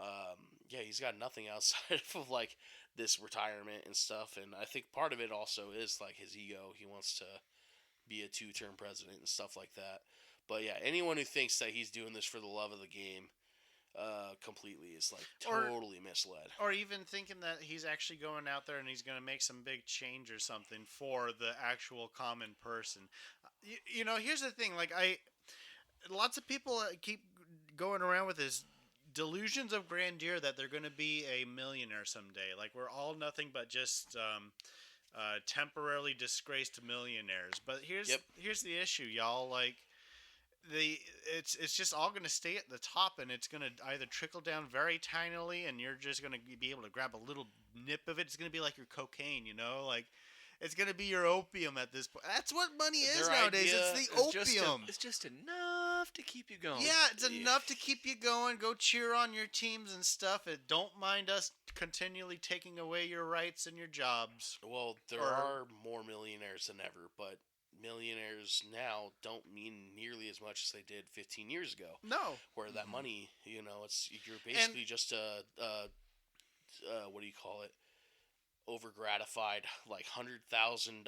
yeah, he's got nothing outside of like this retirement and stuff, and I think part of it also is like his ego. He wants to be a two-term president and stuff like that. But yeah, anyone who thinks that he's doing this for the love of the game, completely is like totally misled. Or even thinking that he's actually going out there and he's going to make some big change or something for the actual common person. You know, here's the thing. Like lots of people keep going around with this delusions of grandeur that they're going to be a millionaire someday. Like we're all nothing but just temporarily disgraced millionaires. But here's the issue, y'all. Like it's just all going to stay at the top, and it's going to either trickle down very tinily, and you're just going to be able to grab a little nip of it. It's going to be like your cocaine, you know, like. It's gonna be your opium at this point. That's what money is nowadays. It's the opium. It's just enough to keep you going. Yeah, it's enough to keep you going. Go cheer on your teams and stuff. And don't mind us continually taking away your rights and your jobs. Well, there are more millionaires than ever, but millionaires now don't mean nearly as much as they did 15 years ago. No. Where that money, you know, you're basically just a what do you call it? Overgratified, like $100,000,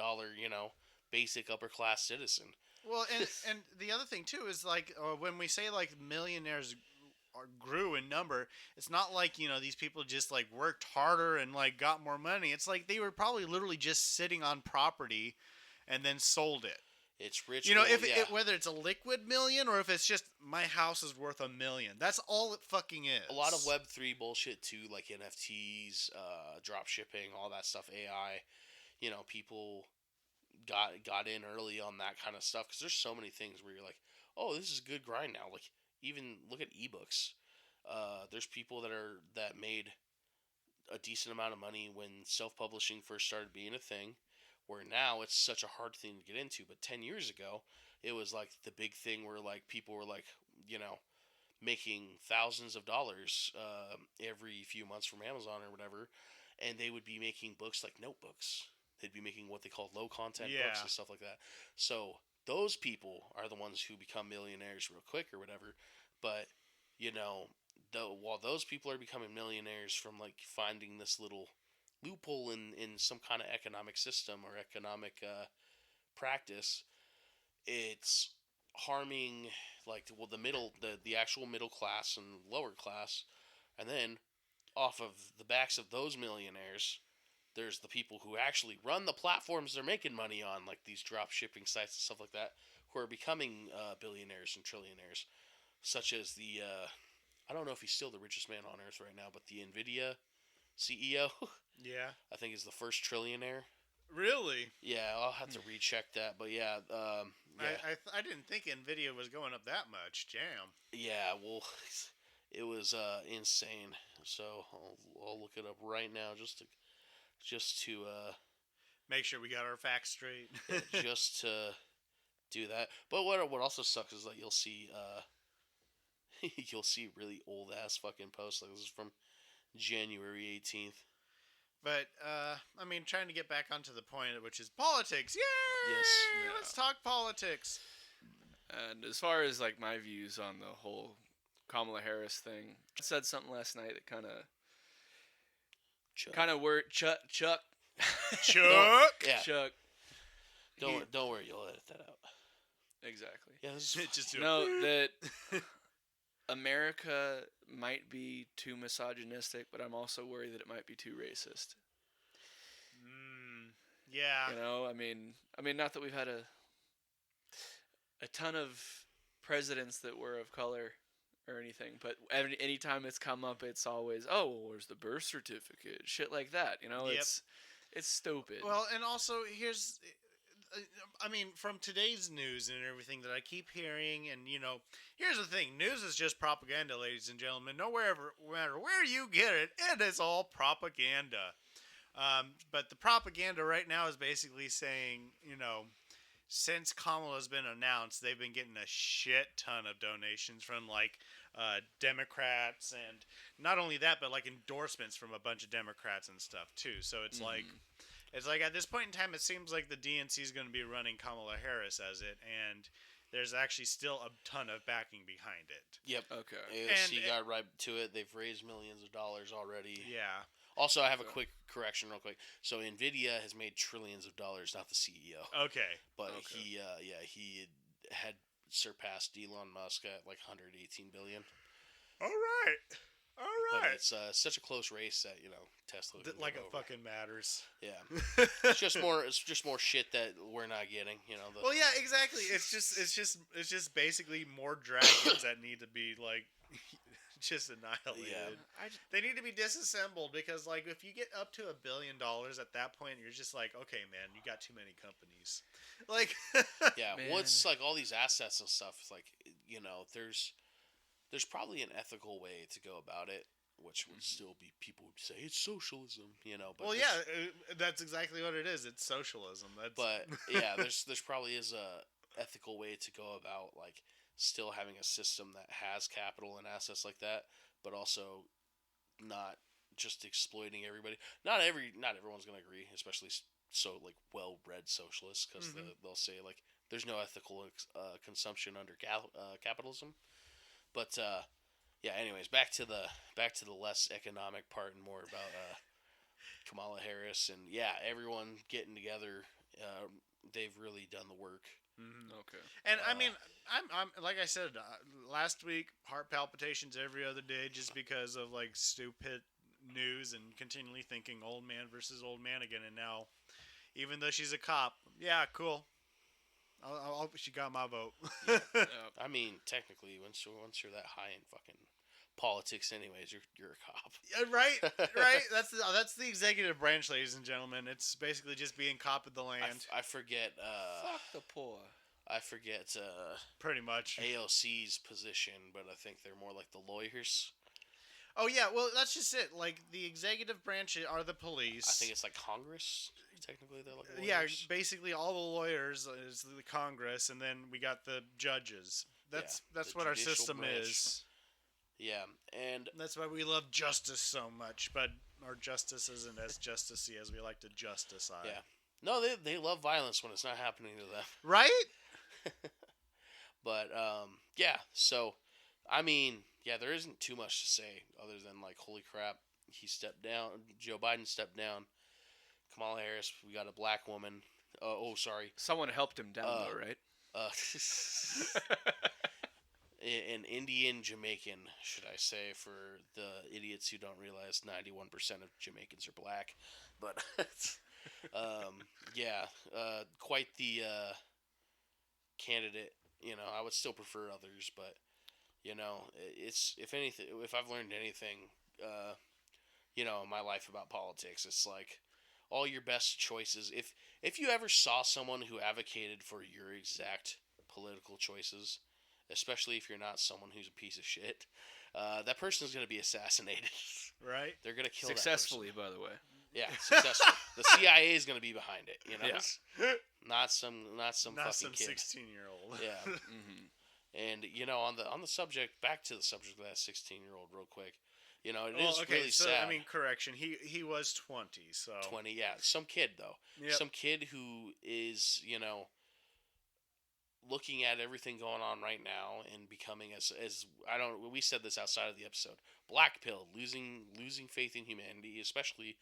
you know, basic upper class citizen. Well, and the other thing too is like when we say like millionaires grew in number, it's not like, you know, these people just like worked harder and like got more money. It's like they were probably literally just sitting on property and then sold it. It's rich. You know, whether it's a liquid million or if it's just my house is worth $1 million. That's all it fucking is. A lot of Web3 bullshit too, like NFTs, drop shipping, all that stuff, AI. You know, people got in early on that kind of stuff, because there's so many things where you're like, oh, this is a good grind now. Like, even look at ebooks. There's people that made a decent amount of money when self-publishing first started being a thing, where now it's such a hard thing to get into. But 10 years ago, it was like the big thing where like people were like, you know, making thousands of dollars every few months from Amazon or whatever, and they would be making books like notebooks. They'd be making what they call low content books and stuff like that. So those people are the ones who become millionaires real quick or whatever. But, you know, while those people are becoming millionaires from like finding this little loophole in some kind of economic system or economic practice, it's harming the actual middle class and lower class, and then off of the backs of those millionaires, there's the people who actually run the platforms they're making money on, like these drop shipping sites and stuff like that, who are becoming billionaires and trillionaires, such as the I don't know if he's still the richest man on earth right now, but the Nvidia CEO, Yeah. I think is the first trillionaire. Really? Yeah, I'll have to recheck that, but yeah, yeah, I didn't think Nvidia was going up that much. Damn. yeah. Well, it was insane. So I'll look it up right now just to Make sure we got our facts straight. just to do that. But what also sucks is that you'll see you'll see really old ass fucking posts. Like this is from January 18th. But I mean, trying to get back onto the point, which is politics. Yay! Yes. Yeah. Let's talk politics. And as far as like my views on the whole Kamala Harris thing, I said something last night that kind of word Chuck Chuck. Yeah. Chuck. Don't worry, you'll edit that out. Exactly. Yeah, this is Just do No, it. that America might be too misogynistic, but I'm also worried that it might be too racist. Yeah. You know, I mean, not that we've had a ton of presidents that were of color or anything, but any time it's come up, it's always, oh, well, where's the birth certificate? Shit like that. You know, Yep. it's stupid. Well, and also I mean, from today's news and everything that I keep hearing, and here's the thing: news is just propaganda, ladies and gentlemen. No matter where you get it, it is all propaganda. But the propaganda right now is basically saying, since Kamala's been announced, they've been getting a shit ton of donations from Democrats, and not only that, but like endorsements from a bunch of Democrats and stuff too. So it's like. It's like at this point in time, it seems like the DNC is going to be running Kamala Harris as it, and there's actually still a ton of backing behind it. Yep. Okay. AOC got right to it. They've raised millions of dollars already. Yeah. Also, I have a quick correction, real quick. So Nvidia has made trillions of dollars, not the CEO. Okay. But Okay. he had surpassed Elon Musk at like 118 billion. All right. But it's such a close race that Tesla would Like go it over. fucking matters. Yeah. It's just more shit that we're not getting. Well, yeah, exactly. It's just basically more dragons that need to be like just annihilated. Yeah. They need to be disassembled because if you get up to $1 billion at that point, you're just like, okay, man, you got too many companies. Yeah. Man. Well, it's like all these assets and stuff. It's like there's probably an ethical way to go about it, which would still be people would say it's socialism, But well, yeah, that's exactly what it is. It's socialism. But yeah, there's probably is a ethical way to go about still having a system that has capital and assets like that, but also not just exploiting everybody. Not everyone's gonna agree, especially well-read socialists, because they'll say there's no ethical consumption under capitalism. But yeah. Anyways, back to the less economic part and more about Kamala Harris, and yeah, everyone getting together. They've really done the work. Okay. And I mean, I'm like I said last week, heart palpitations every other day, just because of stupid news and continually thinking old man versus old man again. And now, even though she's a cop, yeah, cool. She got my vote. I mean, technically, once you're that high in fucking politics, anyways, you're a cop. Right. That's the executive branch, ladies and gentlemen. It's basically just being cop of the land. I forget. Fuck the poor. I forget. Pretty much. AOC's position, but I think they're more like the lawyers. Oh yeah, well that's just it. The executive branch are the police. I think it's like Congress. Technically, they're like lawyers. Yeah, basically all the lawyers is the Congress, and then we got the judges. That's what our judicial system branch. is. Yeah, and That's why we love justice so much, but our justice isn't as justicey as we like to justify. yeah, no, they love violence when it's not happening to them. Right? But yeah, so I mean, yeah, there isn't too much to say other than holy crap, he stepped down. Joe Biden stepped down. Kamala Harris, we got a black woman. Sorry. Someone helped him down, though, right? An Indian Jamaican, should I say, for the idiots who don't realize 91% of Jamaicans are black. But, quite the candidate. I would still prefer others, but, it's, if anything, if I've learned anything, in my life about politics, it's like all your best choices. If you ever saw someone who advocated for your exact political choices, especially if you're not someone who's a piece of shit, that person is going to be assassinated. Right. They're going to kill successfully, that person. by the way. Yeah, successfully. The CIA is going to be behind it. Yeah. Not some fucking kid. 16-year-old. Yeah. Mm-hmm. And on the subject, back to the subject of that 16-year-old, real quick. It is really so, sad. I mean, correction. He was 20, so 20, yeah, some kid though. Yep. Some kid who is looking at everything going on right now and becoming as we said this outside of the episode, black pill, losing faith in humanity, especially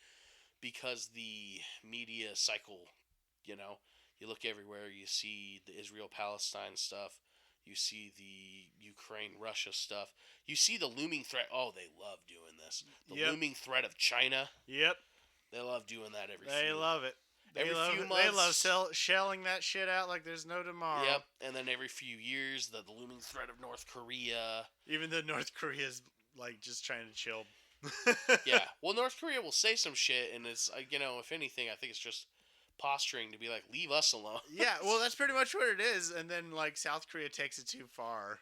because the media cycle, you look everywhere, you see the Israel-Palestine stuff, you see the Ukraine-Russia stuff, you see the looming threat. Oh, they love doing this. The looming threat of China. Yep. They love doing that They love it. They love shelling that shit out like there's no tomorrow. Yep, and then every few years, the looming threat of North Korea. Even though North Korea's like just trying to chill. Yeah, well, North Korea will say some shit, and it's if anything, I think it's just posturing to be like, leave us alone. Yeah, well, that's pretty much what it is, and then like South Korea takes it too far.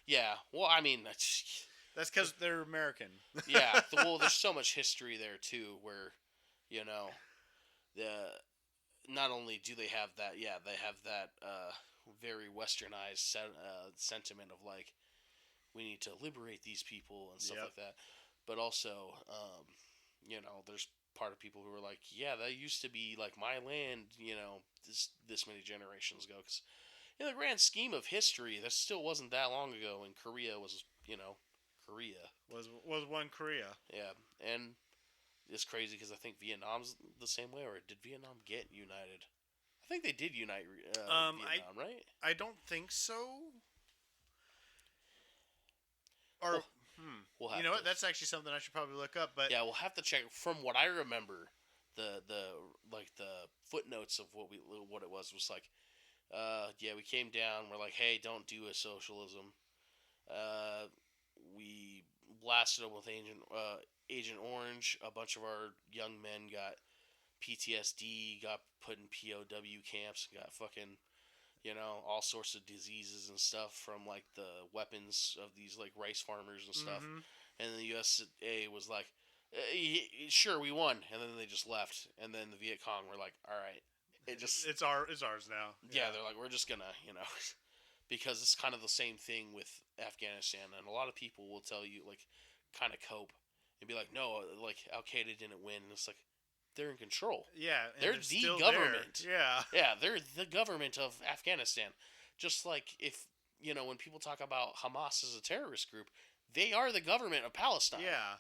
Yeah, well, I mean, that's because they're American. Yeah, well, there's so much history there too, where not only do they have that, they have that very westernized sentiment of like, we need to liberate these people and stuff like that, but also, there's part of people who are like, yeah, that used to be like my land, this many generations ago, because in the grand scheme of history, that still wasn't that long ago, and Korea was, Korea was one Korea. Yeah, and it's crazy because I think Vietnam's the same way, or did Vietnam get united? I think they did unite Vietnam, right? I don't think so. Or, we'll you know what? That's actually something I should probably look up. But yeah, we'll have to check. From what I remember, the footnotes of what it was like, we came down. We're like, hey, don't do a socialism. We blasted them with Agent Orange. A bunch of our young men got PTSD, got put in POW camps, got fucking, all sorts of diseases and stuff from like the weapons of these like rice farmers and stuff. Mm-hmm. And then the USA was like, sure, we won, and then they just left. And then the Viet Cong were like, all right, it's ours now. Yeah, they're like, we're just gonna, because it's kind of the same thing with Afghanistan, and a lot of people will tell you like, kind of cope and be like, no, like Al Qaeda didn't win. And it's like, they're in control. Yeah, they're the government. There. Yeah, they're the government of Afghanistan. Just like if when people talk about Hamas as a terrorist group, they are the government of Palestine. Yeah,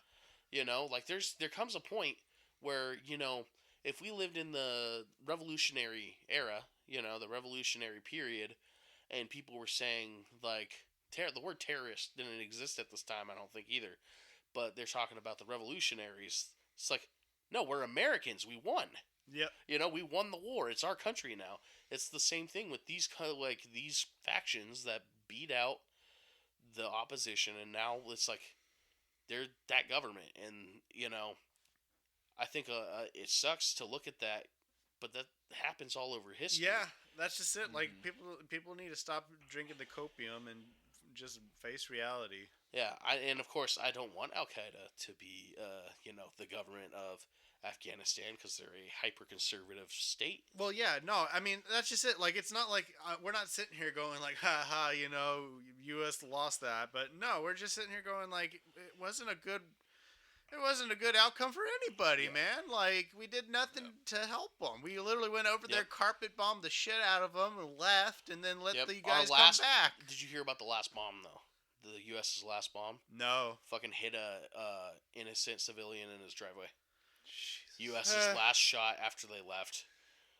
like there comes a point where if we lived in the revolutionary era, the revolutionary period, and people were saying like the word terrorist didn't exist at this time, I don't think either. But they're talking about the revolutionaries. It's like, no, we're Americans. We won. Yep. We won the war. It's our country now. It's the same thing with these these factions that beat out the opposition, and now it's like they're that government. And I think it sucks to look at that, but that happens all over history. Yeah, that's just it. Like people need to stop drinking the copium and just face reality. Yeah, and of course I don't want Al Qaeda to be, the government of Afghanistan because they're a hyper-conservative state. Well, yeah, no, I mean that's just it. Like it's not like we're not sitting here going like, ha ha, U.S. lost that, but no, we're just sitting here going like it wasn't a good outcome for anybody, man. Like we did nothing to help them. We literally went over there, carpet bombed the shit out of them, and left, and then let the guys come back. Did you hear about the last bomb though? the U.S.'s last bomb? No. Fucking hit a innocent civilian in his driveway. Jesus. U.S.'s last shot after they left.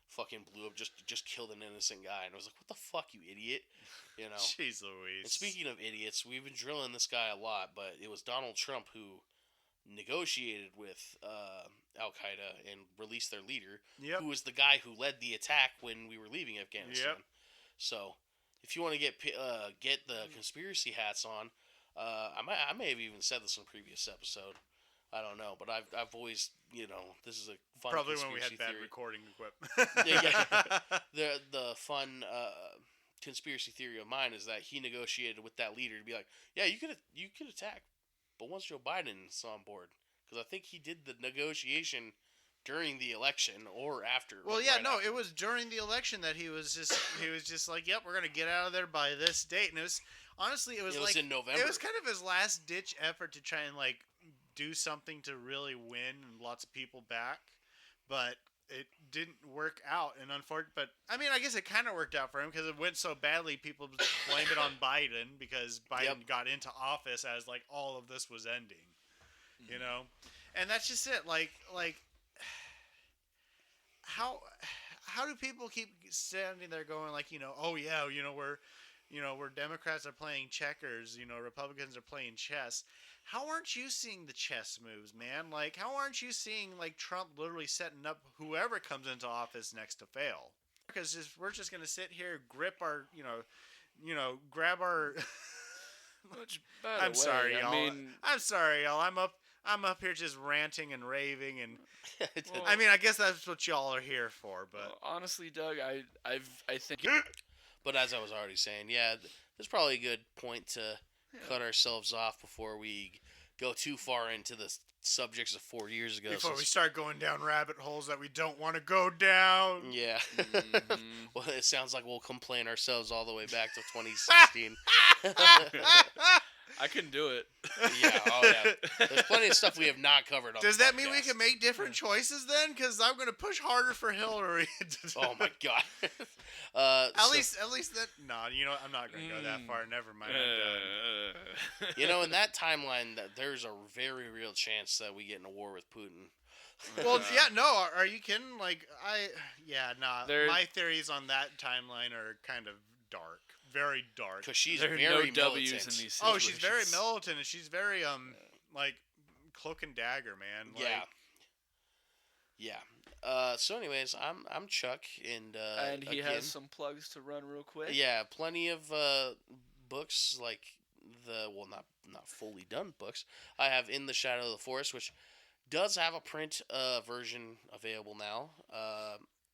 Fucking blew up, just killed an innocent guy. And I was like, what the fuck, you idiot? You know? Jeez Louise. And speaking of idiots, we've been drilling this guy a lot, but it was Donald Trump who negotiated with Al-Qaeda and released their leader, Yep. who was the guy who led the attack when we were leaving Afghanistan. Yep. So, if you want to get the conspiracy hats on, I may have even said this in a previous episode. I don't know, but I've always, this is a fun Probably when we had conspiracy bad theory. recording equipment. Yeah. The fun conspiracy theory of mine is that he negotiated with that leader to be like, yeah, you could attack, but once Joe Biden's on board, because I think he did the negotiation during the election or after. Well, like yeah, right no, after. it was during the election that he was just like, yep, we're gonna get out of there by this date, and it was honestly it was in November. It was kind of his last ditch effort to try and like do something to really win and lots of people back, but it didn't work out. And but I mean, I guess it kind of worked out for him because it went so badly. People blame it on Biden because Biden got into office as like all of this was ending, and that's just it. Like how do people keep standing there going like, oh yeah, we're Democrats are playing checkers, Republicans are playing chess. How aren't you seeing the chess moves, man? Like, how aren't you seeing like Trump literally setting up whoever comes into office next to fail? Because we're just gonna sit here, grip our, grab our. Which, by the I'm way, sorry, y'all. I mean, I'm sorry, y'all. I'm up here just ranting and raving, and well, I mean, I guess that's what y'all are here for. But honestly, Doug, I think. But as I was already saying, yeah, there's probably a good point to cut ourselves off before we go too far into the subjects of 4 years ago. before we start going down rabbit holes that we don't want to go down. Yeah. Mhm. Well, it sounds like we'll complain ourselves all the way back to 2016. I can do it. Yeah, oh yeah. There's plenty of stuff we have not covered on Does the that mean we podcast. can make different choices then? Because I'm going to push harder for Hillary. Oh my god. At least that. No, I'm not going to go that far. Never mind. I'm done. in that timeline, that there's a very real chance that we get in a war with Putin. Well, yeah, no. Are you kidding? Like, There- my theories on that timeline are kind of dark, very dark. Because she's There are very no W's militant. in these Oh, she's very situations. militant, and she's very like cloak and dagger, man. Like, Yeah. So, anyways, I'm Chuck, and he again, has some plugs to run real quick. yeah, plenty of books like not fully done books. I have In the Shadow of the Forest, which does have a print version available now.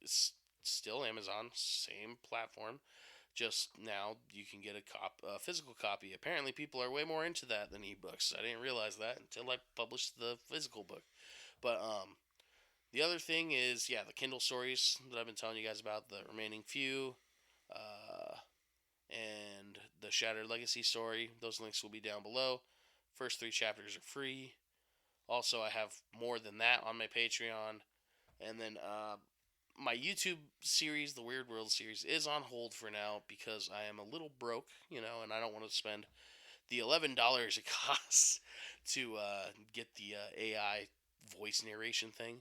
It's still Amazon, same platform. Just now you can get a physical copy. Apparently, people are way more into that than ebooks. I didn't realize that until I published the physical book. But the other thing is, the Kindle stories that I've been telling you guys about, the remaining few, and the Shattered Legacy story. Those links will be down below. First 3 chapters are free. Also, I have more than that on my Patreon. And then my YouTube series, the Weird World series, is on hold for now because I am a little broke, and I don't want to spend the $11 it costs to get the AI voice narration thing.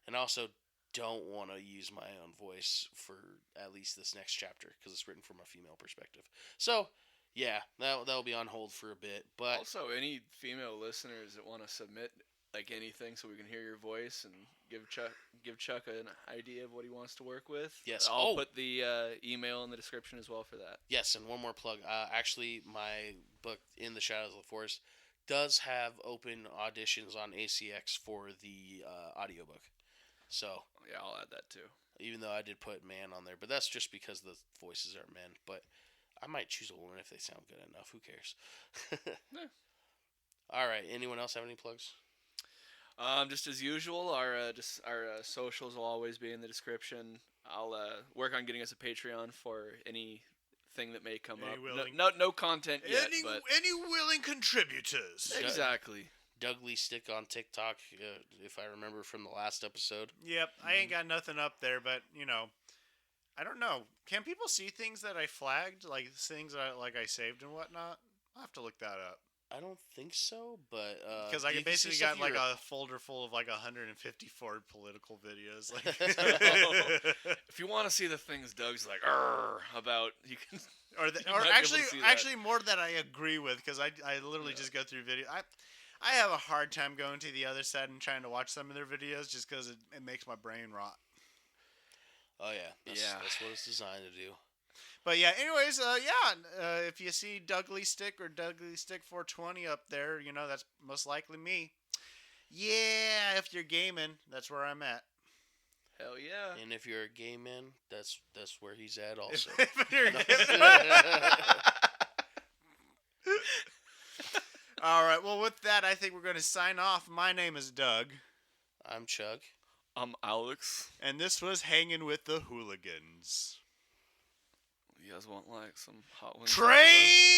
And I also don't want to use my own voice for at least this next chapter because it's written from a female perspective. So, yeah, that'll be on hold for a bit. But Also, any female listeners that want to submit like anything so we can hear your voice and give Chuck an idea of what he wants to work with. Yes. I'll put the email in the description as well for that. yes, and one more plug. Actually, my book, In the Shadows of the Forest, does have open auditions on ACX for the audiobook. So, Yeah, I'll add that too. even though I did put man on there, but that's just because the voices are men. But I might choose a woman if they sound good enough. Who cares? Yeah. All right. Anyone else have any plugs? Just as usual, our socials will always be in the description. I'll work on getting us a Patreon for anything that may come Any up. willing- No content yet, but any willing contributors? exactly. Dougly Stick on TikTok, if I remember from the last episode. Yep, I ain't got nothing up there, but I don't know. Can people see things that I flagged, like things that I saved and whatnot? I'll have to look that up. I don't think so, but because I you can basically see got stuff like Europe. a folder full of like 154 political videos. Like, If you want to see the things Doug's like about, you can. or You might be able actually to see that. actually more that I agree with, because I literally just go through video. I have a hard time going to the other side and trying to watch some of their videos just because it makes my brain rot. Oh yeah, that's what it's designed to do. But yeah, anyways, if you see Dougly Stick or Dougly Stick 420 up there, that's most likely me. Yeah, if you're gaming, that's where I'm at. Hell yeah. And if you're a gay man, that's where he's at also. If you're All right, well, with that, I think we're going to sign off. My name is Doug. I'm Chuck. I'm Alex. And this was Hanging with the Hooligans. You guys want like some hot wings? Train!